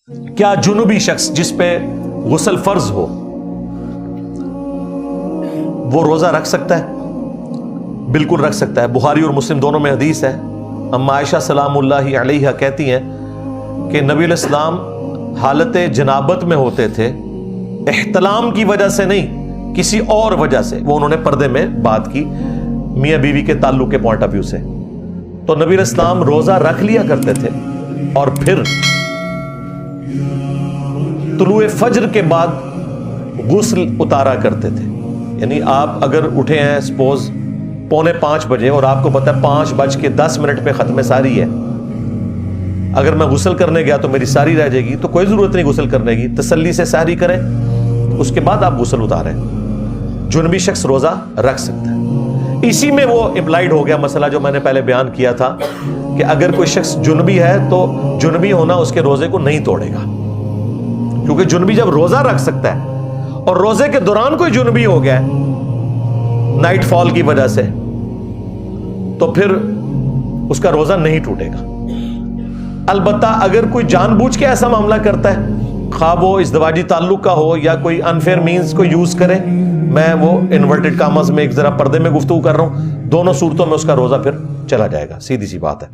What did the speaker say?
کیا جنوبی شخص جس پہ غسل فرض ہو وہ روزہ رکھ سکتا ہے؟ بالکل رکھ سکتا ہے. بخاری اور مسلم دونوں میں حدیث ہے. اما عائشہ سلام اللہ علیہا کہتی ہیں کہ نبی علیہ السلام حالت جنابت میں ہوتے تھے، احتلام کی وجہ سے نہیں، کسی اور وجہ سے. وہ انہوں نے پردے میں بات کی میاں بیوی کے تعلق کے پوائنٹ آف ویو سے. تو نبی علیہ السلام روزہ رکھ لیا کرتے تھے اور پھر طلوع فجر کے بعد غسل اتارا کرتے تھے. یعنی آپ اگر اٹھے ہیں سپوز 4:45 بجے اور آپ کو پتا ہے 5:10 پہ ختم ساری ہے، اگر میں غسل کرنے گیا تو میری ساری رہ جائے گی، تو کوئی ضرورت نہیں غسل کرنے کی، تسلی سے سحری کریں، اس کے بعد آپ غسل اتاریں. جنبی شخص روزہ رکھ سکتا ہے. اسی میں وہ امپلائڈ ہو گیا مسئلہ جو میں نے پہلے بیان کیا تھا کہ اگر کوئی شخص جنبی ہے تو جنبی ہونا اس کے روزے کو نہیں توڑے گا، کیونکہ جنبی جب روزہ رکھ سکتا ہے اور روزے کے دوران کوئی جنبی ہو گیا ہے نائٹ فال کی وجہ سے تو پھر اس کا روزہ نہیں ٹوٹے گا. البتہ اگر کوئی جان بوجھ کے ایسا معاملہ کرتا ہے، خواہ وہ ازدواجی تعلق کا ہو یا کوئی انفیئر مینز کو یوز کرے، میں وہ انورٹڈ کاماز میں ایک ذرا پردے میں گفتگو کر رہا ہوں، دونوں صورتوں میں اس کا روزہ پھر چلا جائے گا. سیدھی سی بات ہے.